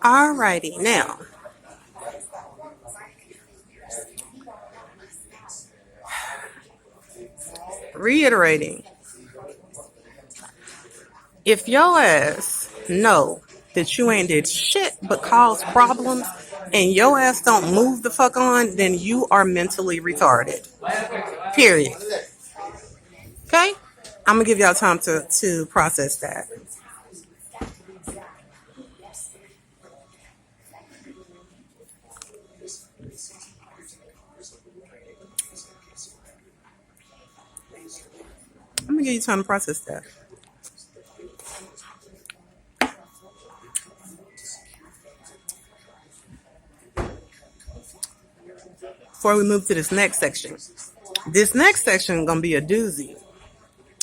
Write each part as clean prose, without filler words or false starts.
Alrighty, now reiterating, if your ass know that you ain't did shit but cause problems and your ass don't move the fuck on, then you are mentally retarded. Period. Okay? I'm gonna give y'all time to process that. I'm gonna give you time to process that. Before we move to this next section. This next section is gonna be a doozy.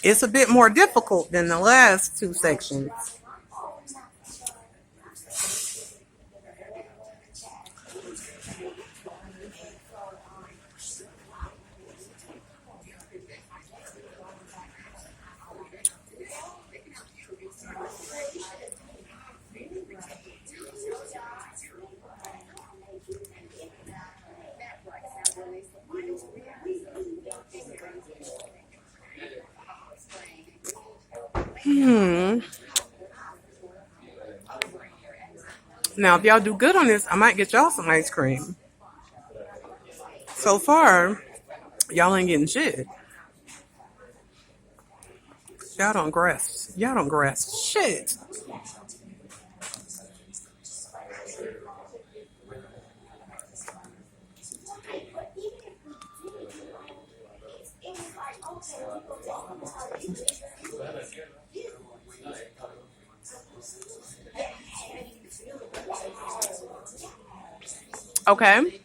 It's a bit more difficult than the last two sections. Now, if y'all do good on this, I might get y'all some ice cream. So far, y'all ain't getting shit. Y'all don't grasp. Y'all don't grasp shit. Okay.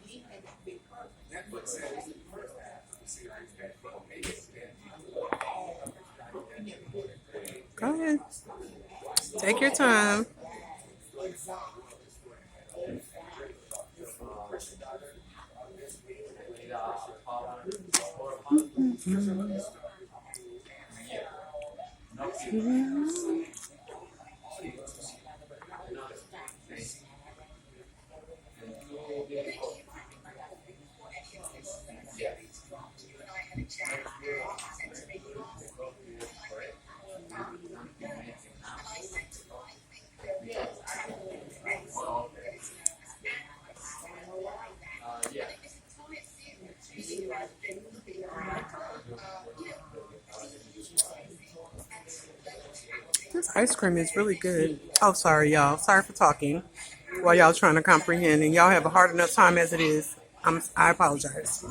Go ahead. Take your time. This ice cream is really good. Oh, sorry, y'all. Sorry for talking while y'all trying to comprehend, and y'all have a hard enough time as it is. I apologize.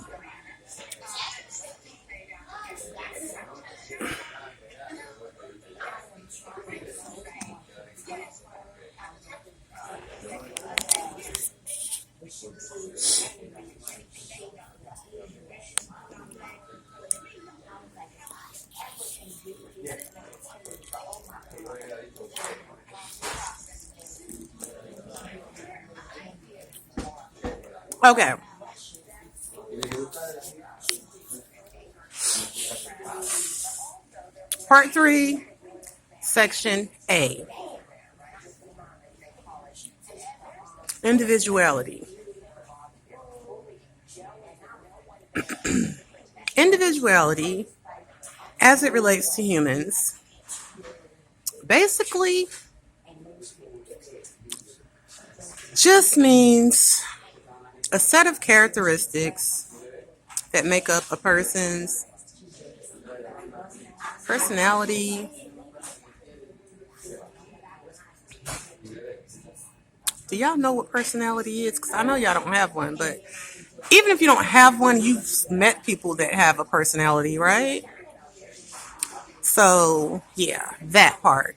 Okay. Part 3, Section A. Individuality. Individuality, as it relates to humans, basically just means a set of characteristics that make up a person's personality. Do y'all know what personality is? Because I know y'all don't have one, but even if you don't have one, you've met people that have a personality, right? So, yeah, that part.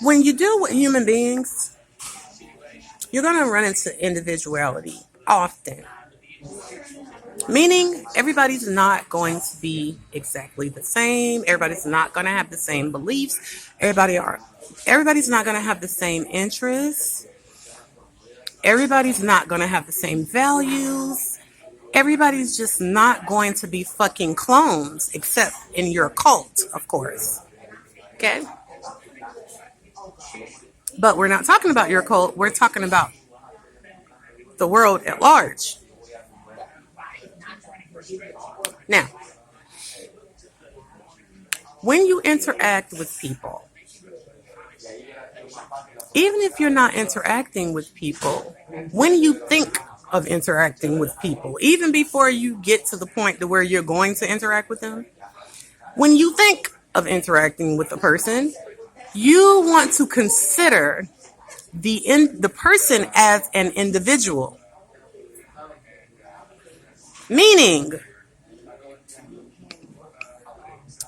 When you deal with human beings, you're going to run into individuality often. Meaning, everybody's not going to be exactly the same. Everybody's not going to have the same beliefs. Everybody's not going to have the same interests. Everybody's not going to have the same values. Everybody's just not going to be fucking clones, except in your cult, of course. Okay? But we're not talking about your cult. We're talking about the world at large. Now, when you interact with people, even if you're not interacting with people, when you think of interacting with people, even before you get to the point to where you're going to interact with them, when you think of interacting with a person, you want to consider the person as an individual. Meaning,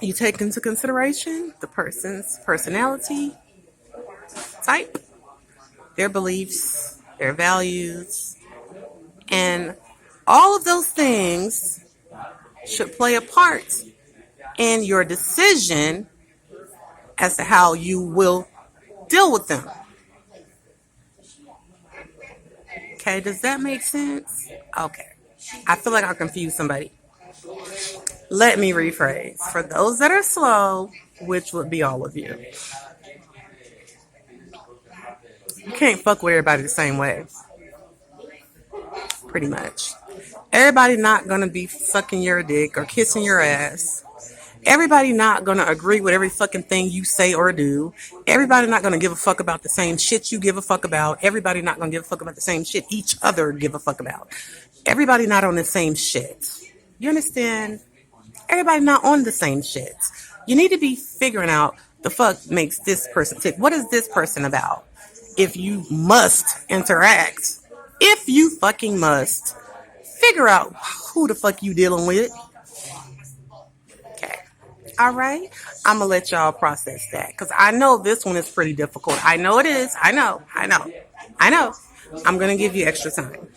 you take into consideration the person's personality type, their beliefs, their values, and all of those things should play a part in your decision as to how you will deal with them. Okay, does that make sense? Okay. I feel like I confused somebody. Let me rephrase. For those that are slow, which would be all of you, you can't fuck with everybody the same way. Pretty much. Everybody not gonna be sucking your dick or kissing your ass. Everybody not gonna agree with every fucking thing you say or do. Everybody not gonna give a fuck about the same shit you give a fuck about. Everybody not gonna give a fuck about the same shit each other give a fuck about. Everybody not on the same shit. You understand? Everybody not on the same shit. You need to be figuring out the fuck makes this person tick. What is this person about? If you must interact, if you fucking must, figure out who the fuck you dealing with. Okay. All right. I'm going to let y'all process that because I know this one is pretty difficult. I know it is. I know. I'm going to give you extra time.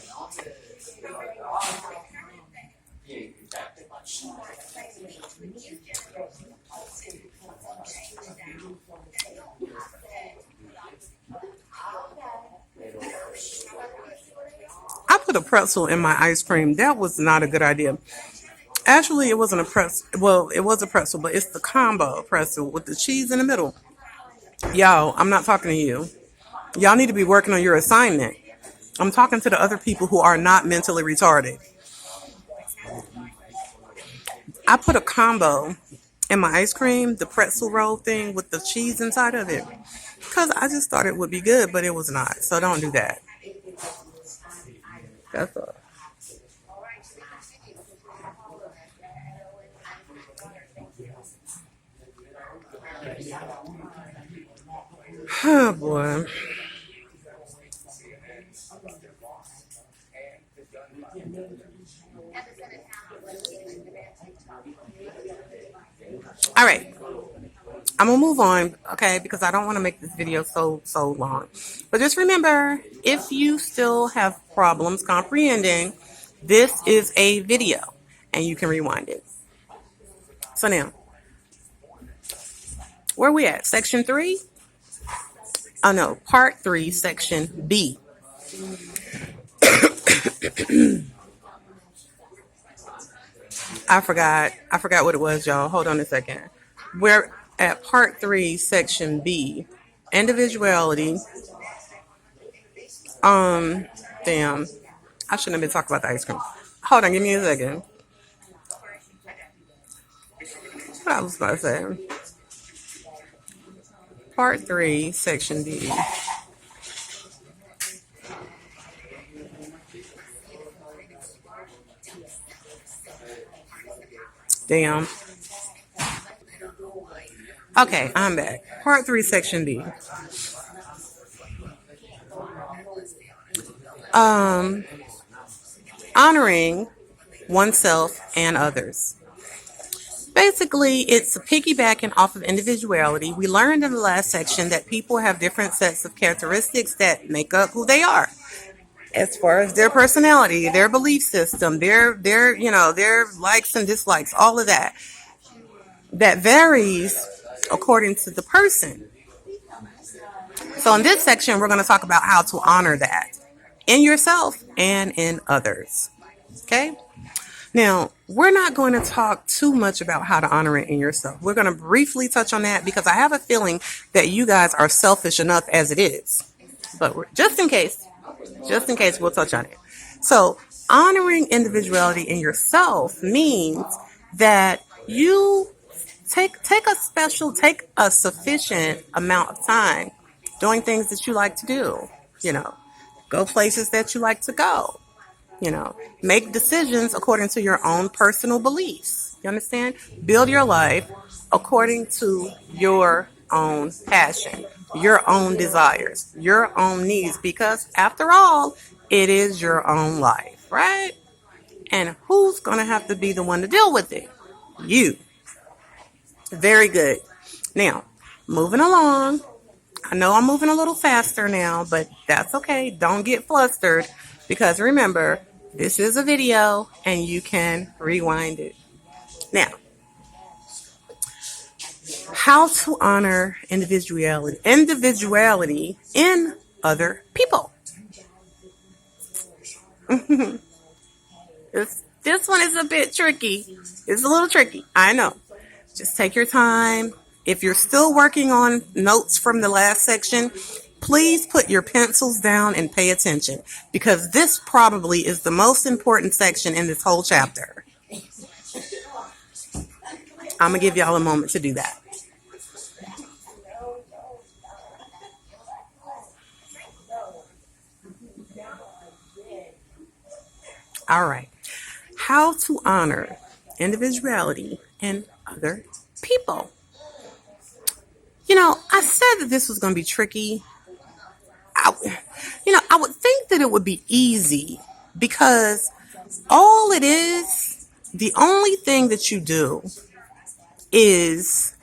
I put a pretzel in my ice cream. That was not a good idea. Actually, it wasn't a pretzel. Well, it was a pretzel, but it's the combo pretzel with the cheese in the middle. Y'all, I'm not talking to you. Y'all need to be working on your assignment. I'm talking to the other people who are not mentally retarded. I put a combo in my ice cream, the pretzel roll thing with the cheese inside of it, because I just thought it would be good, but it was not. So don't do that. That's all. Oh boy. All right. I'm gonna move on, okay, because I don't want to make this video so long. But just remember, if you still have problems comprehending, this is a video and you can rewind it. So now, where are we at? Section 3? Oh no, part 3, section B. I forgot what it was, y'all. Hold on a second. We're at part 3, section B. Individuality. Damn. I shouldn't have been talking about the ice cream. Hold on, give me a second. What I was about to say. Part 3, section B. Damn. Okay, I'm back. Part 3, section B. Honoring oneself and others. Basically, it's piggybacking off of individuality. We learned in the last section that people have different sets of characteristics that make up who they are. As far as their personality, their belief system, their likes and dislikes, all of that. That varies according to the person. So in this section, we're going to talk about how to honor that in yourself and in others. Okay? Now, we're not going to talk too much about how to honor it in yourself. We're going to briefly touch on that because I have a feeling that you guys are selfish enough as it is. But just in case, we'll touch on it. So, honoring individuality in yourself means that you take a sufficient amount of time doing things that you like to do. You know, go places that you like to go. You know, make decisions according to your own personal beliefs. You understand? Build your life according to your own passion, your own desires, your own needs, because after all, it is your own life, right? And who's going to have to be the one to deal with it? You. Very good. Now, moving along. I know I'm moving a little faster now, but that's okay. Don't get flustered because remember, this is a video and you can rewind it. Now, how to honor individuality in other people. This one is a bit tricky. It's a little tricky. I know. Just take your time. If you're still working on notes from the last section, please put your pencils down and pay attention because this probably is the most important section in this whole chapter. I'm going to give y'all a moment to do that. All right. How to honor individuality in other people. You know, I said that this was going to be tricky. I would think that it would be easy because the only thing that you do is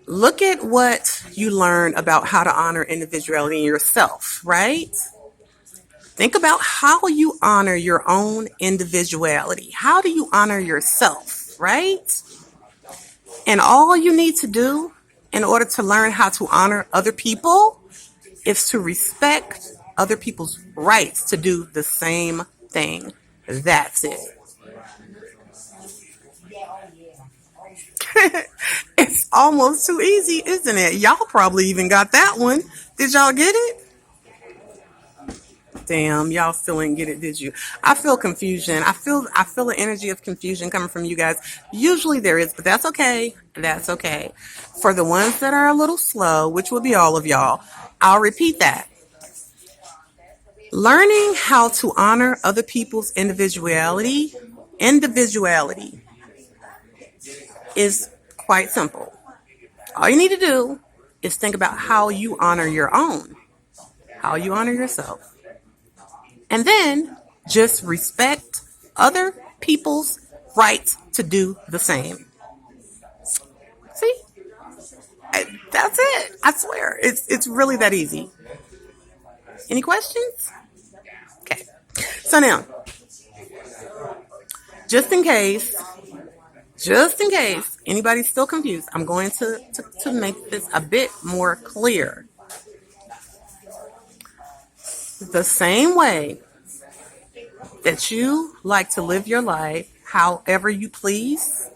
look at what you learn about how to honor individuality in yourself, right? Think about how you honor your own individuality. How do you honor yourself, right? And all you need to do in order to learn how to honor other people is to respect other people's rights to do the same thing. That's it. It's almost too easy, isn't it? Y'all probably even got that one. Did y'all get it? Damn, y'all still didn't get it, did you? I feel confusion. I feel the energy of confusion coming from you guys. Usually there is, but that's okay. That's okay. For the ones that are a little slow, which will be all of y'all, I'll repeat that. Learning how to honor other people's individuality is quite simple. All you need to do is think about how you honor your own, how you honor yourself. And then just respect other people's rights to do the same. See? That's it. I swear. It's really that easy. Any questions? Okay. So now, just in case anybody's still confused, I'm going to make this a bit more clear. The same way that you like to live your life however you please,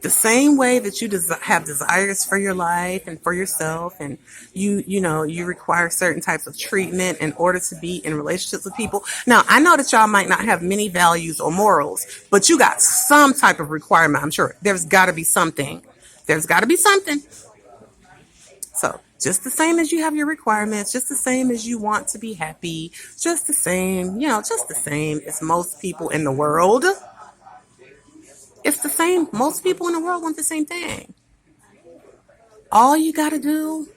the same way that you have desires for your life and for yourself, and you require certain types of treatment in order to be in relationships with people. Now, I know that y'all might not have many values or morals, but you got some type of requirement. I'm sure there's got to be something. There's got to be something. So just the same as you have your requirements, just the same as you want to be happy, just the same as most people in the world. It's the same. Most people in the world want the same thing. All you got to do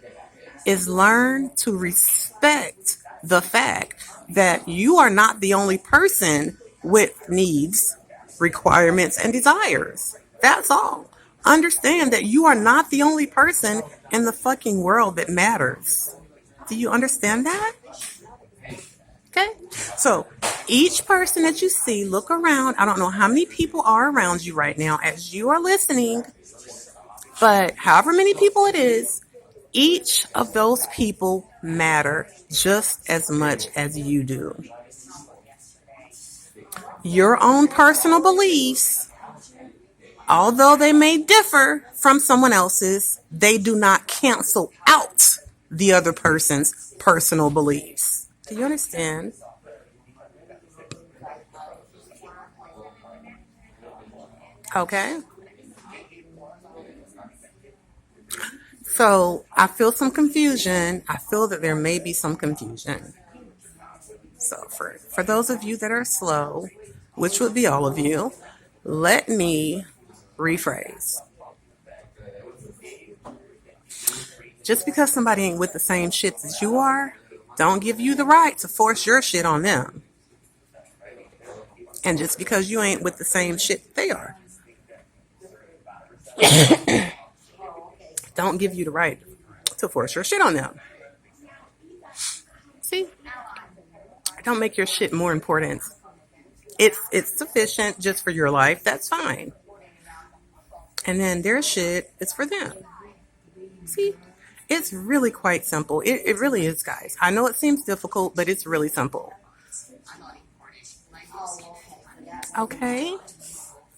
is learn to respect the fact that you are not the only person with needs, requirements, and desires. That's all. Understand that you are not the only person in the fucking world that matters. Do you understand that? Okay? So, each person that you see, look around. I don't know how many people are around you right now as you are listening, but however many people it is, each of those people matter just as much as you do. Your own personal beliefs, although they may differ from someone else's, they do not cancel out the other person's personal beliefs. Do you understand? Okay. So I feel some confusion. I feel that there may be some confusion. So for those of you that are slow, which would be all of you, let me rephrase. Just because somebody ain't with the same shit as you are, don't give you the right to force your shit on them. And just because you ain't with the same shit they are, don't give you the right to force your shit on them. See? Don't make your shit more important. It's sufficient just for your life. That's fine. And then their shit is for them. See? It's really quite simple. It really is, guys. I know it seems difficult, but it's really simple. Okay?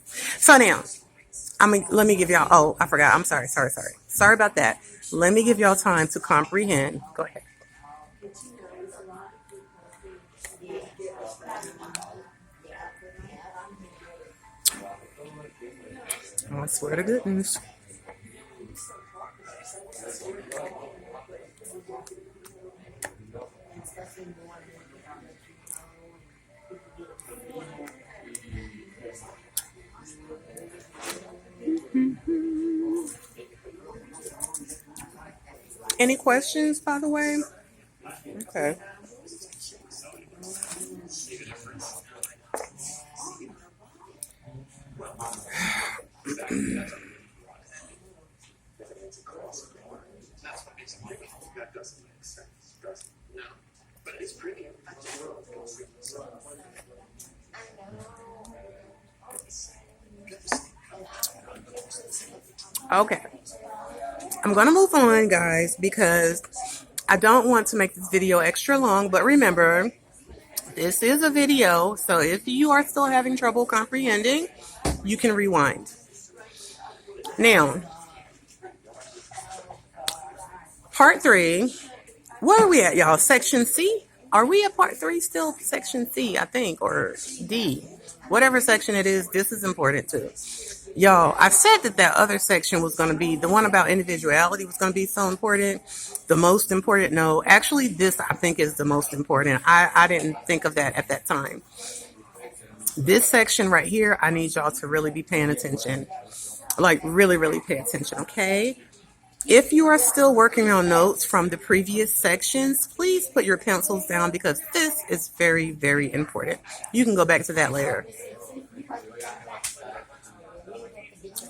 So now, let me give y'all, oh, I forgot. I'm sorry. Sorry about that. Let me give y'all time to comprehend. Go ahead. I swear to goodness. Any questions, by the way? Okay. Okay. I'm going to move on, guys, because I don't want to make this video extra long. But remember, this is a video, so if you are still having trouble comprehending, you can rewind. Now, part 3. Where are we at, y'all? Section C? Are we at part 3 still? Section C, I think, or D. Whatever section it is, this is important too. Y'all, I said that other section was going to be, the one about individuality was going to be so important. The most important, no. Actually, this, I think, is the most important. I didn't think of that at that time. This section right here, I need y'all to really be paying attention. Like, really, really pay attention, okay? If you are still working on notes from the previous sections, please put your pencils down because this is very, very important. You can go back to that later.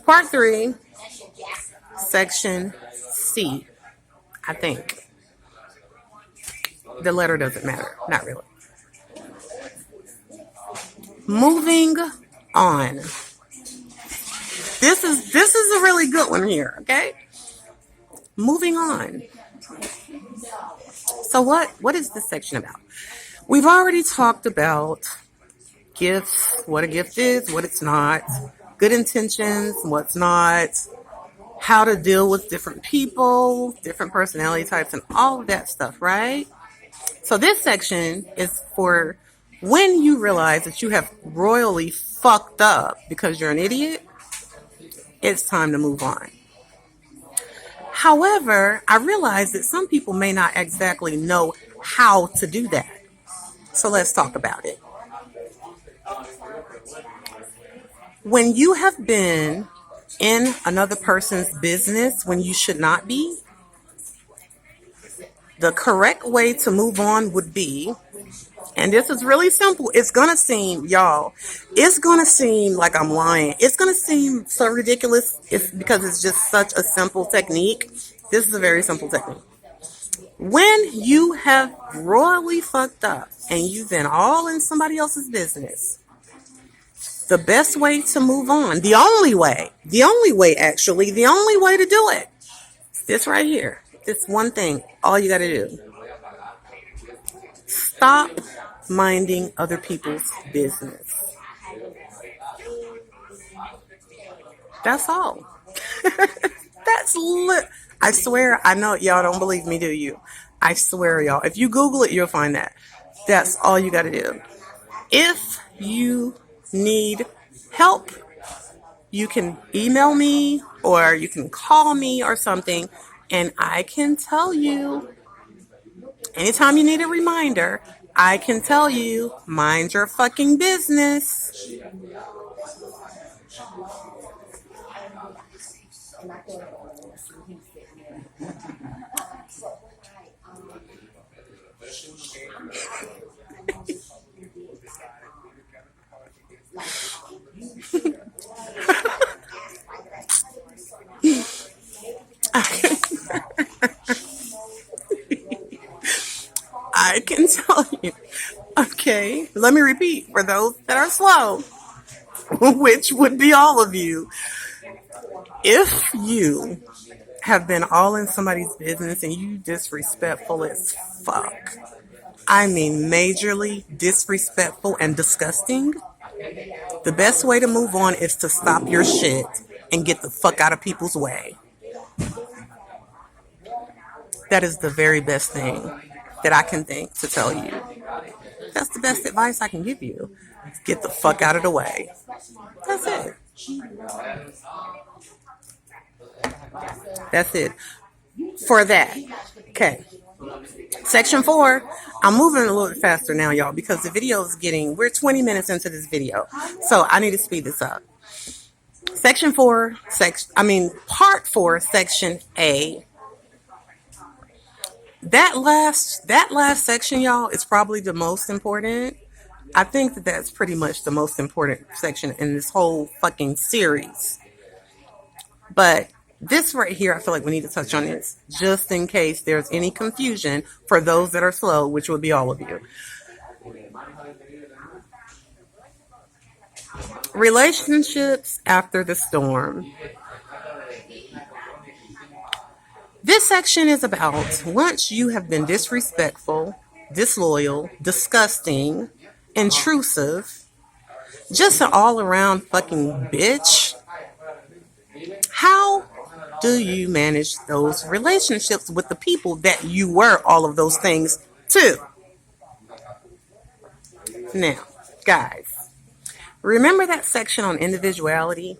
Part 3, section C, I think. The letter doesn't matter. Not really. Moving on. This is a really good one here, okay? Moving on. So what is this section about? We've already talked about gifts, what a gift is, what it's not, good intentions, what's not, how to deal with different people, different personality types, and all of that stuff, right? So this section is for when you realize that you have royally fucked up because you're an idiot, it's time to move on. However, I realize that some people may not exactly know how to do that. So let's talk about it. When you have been in another person's business when you should not be, the correct way to move on would be, and this is really simple. It's going to seem, y'all, it's going to seem like I'm lying. It's going to seem so ridiculous. It's because it's just such a simple technique. This is a very simple technique. When you have royally fucked up and you've been all in somebody else's business, the best way to move on, the only way to do it, this right here, this one thing, all you got to do, stop minding other people's business. That's all. I swear, I know y'all don't believe me, do you? I swear, y'all. If you Google it, you'll find that. That's all you got to do. If you need help, you can email me or you can call me or something, and I can tell you anytime you need a reminder. I can tell you, mind your fucking business. I can tell you. Okay, let me repeat for those that are slow, which would be all of you. If you have been all in somebody's business and you disrespectful as fuck, I mean majorly disrespectful and disgusting, the best way to move on is to stop your shit and get the fuck out of people's way. That is the very best thing that I can think to tell you. That's the best advice I can give you. Get the fuck out of the way. That's it. That's it. For that. Okay. Section 4. I'm moving a little bit faster now, y'all, because the video is we're 20 minutes into this video. So I need to speed this up. Section 4, part 4, section A. That last section, y'all, is probably the most important. I think that's pretty much the most important section in this whole fucking series. But this right here, I feel like we need to touch on this just in case there's any confusion for those that are slow, which would be all of you. Relationships after the storm. This section is about once you have been disrespectful, disloyal, disgusting, intrusive, just an all-around fucking bitch. How do you manage those relationships with the people that you were all of those things to? Now, guys, remember that section on individuality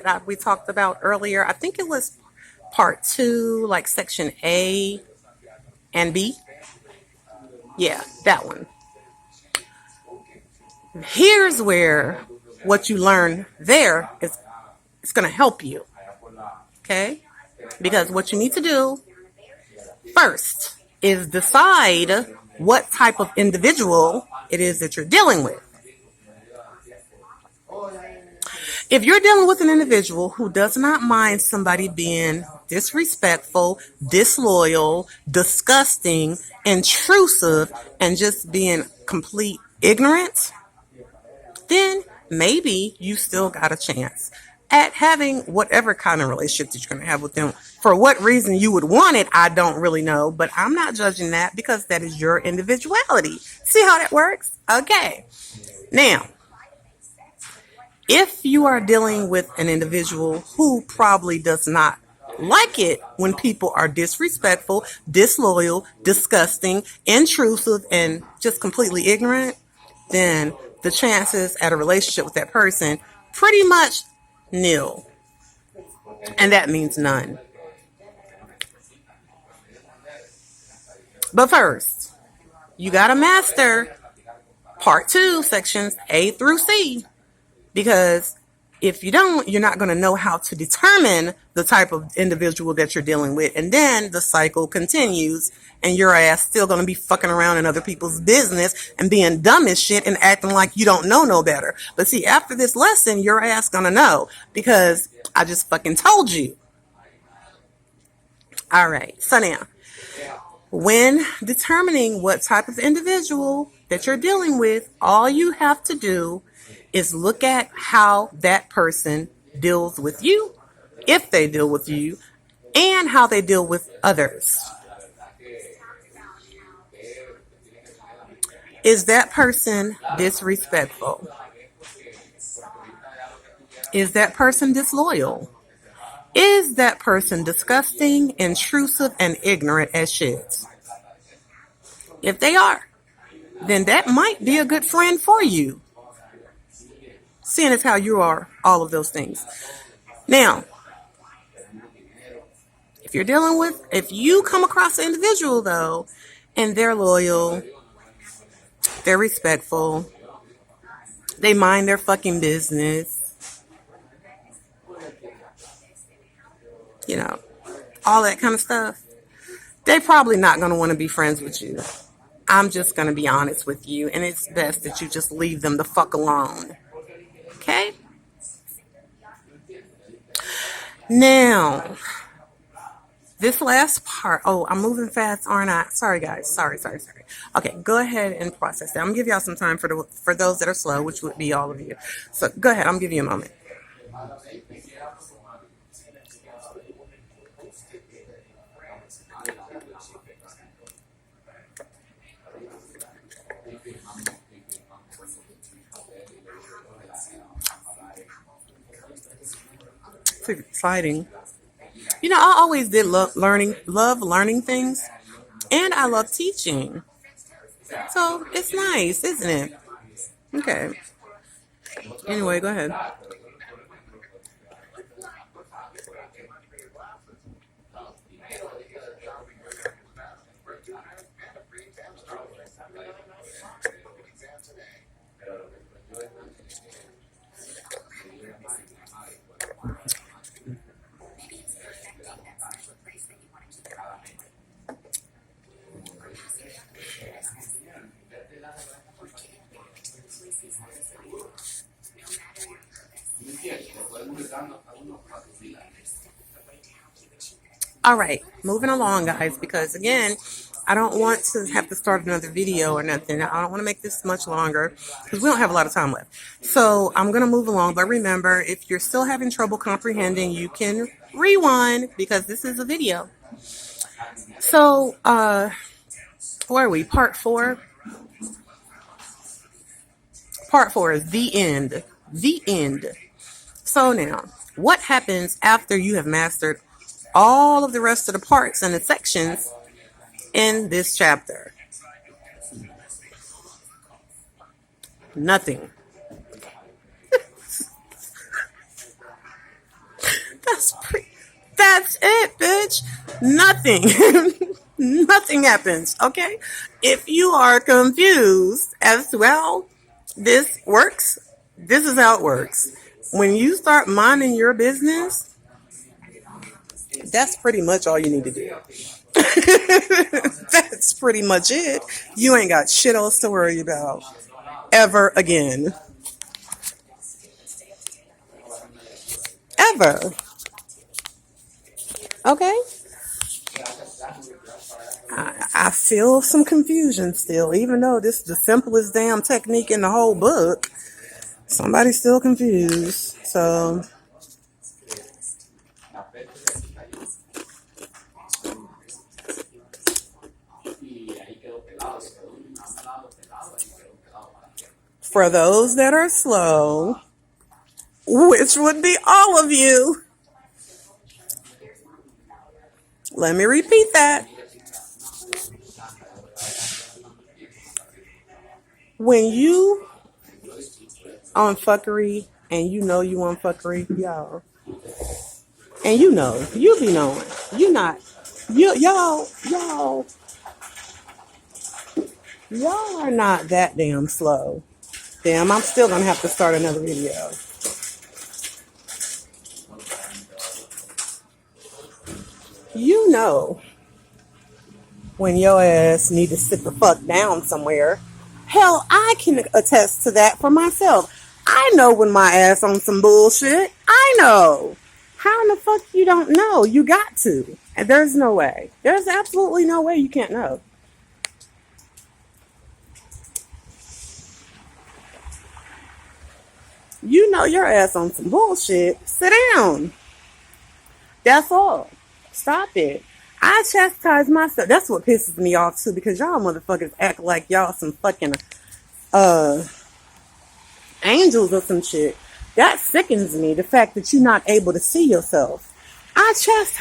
that we talked about earlier? I think it was part 2, like section A and B. Yeah, that one. Here's where what you learn there is it's going to help you. Okay? Because what you need to do first is decide what type of individual it is that you're dealing with. If you're dealing with an individual who does not mind somebody being disrespectful, disloyal, disgusting, intrusive, and just being complete ignorant, then maybe you still got a chance at having whatever kind of relationship that you're going to have with them. For what reason you would want it, I don't really know, but I'm not judging that because that is your individuality. See how that works? Okay. Now, if you are dealing with an individual who probably does not like it when people are disrespectful, disloyal, disgusting, intrusive, and just completely ignorant, then the chances at a relationship with that person pretty much nil. And that means none. But first, you got to master part 2, sections A through C. Because if you don't, you're not going to know how to determine the type of individual that you're dealing with. And then the cycle continues and your ass still going to be fucking around in other people's business and being dumb as shit and acting like you don't know no better. But see, after this lesson, your ass going to know because I just fucking told you. All right. So now, when determining what type of individual that you're dealing with, all you have to do is look at how that person deals with you, if they deal with you, and how they deal with others. Is that person disrespectful? Is that person disloyal? Is that person disgusting, intrusive, and ignorant as shit? If they are, then that might be a good friend for you, seeing as how you are all of those things. Now, if you come across an individual though, and they're loyal, they're respectful, they mind their fucking business, you know, all that kind of stuff, they're probably not going to want to be friends with you. I'm just going to be honest with you, and it's best that you just leave them the fuck alone. Okay? Now, this last part. Oh, I'm moving fast, aren't I? Sorry, guys. Sorry. Okay, go ahead and process that. I'm going to give y'all some time for those that are slow, which would be all of you. So go ahead. I'm going to give you a moment. It's exciting. You know, I always did love learning things, and I love teaching. So it's nice, isn't it? Okay. Anyway, go ahead. All right, moving along, guys, because again, I don't want to have to start another video or nothing. I don't want to make this much longer because we don't have a lot of time left. So I'm going to move along. But remember, if you're still having trouble comprehending, you can rewind because this is a video. So, where are we? Part 4. Part 4 is the end. The end. So now, what happens after you have mastered all of the rest of the parts and the sections in this chapter? Nothing. That's it, bitch. Nothing. Nothing happens, okay? If you are confused as to how this works, this is how it works. When you start minding your business, that's pretty much all you need to do. That's pretty much it. You ain't got shit else to worry about ever again. Ever. Okay? I feel some confusion still, even though this is the simplest damn technique in the whole book. Somebody's still confused. So for those that are slow, which would be all of you, let me repeat that. When you on fuckery and you know you on fuckery, y'all, and you be knowing, y'all are not that damn slow. Damn, I'm still gonna have to start another video. You know when your ass need to sit the fuck down somewhere. Hell, I can attest to that for myself. I know when my ass on some bullshit. I know. How in the fuck you don't know? You got to. And there's no way. There's absolutely no way you can't know. You know your ass on some bullshit. Sit down. That's all. Stop it. I chastise myself. That's what pisses me off too, because y'all motherfuckers act like y'all some fucking angels or some shit. That sickens me, the fact that you're not able to see yourself. I chastise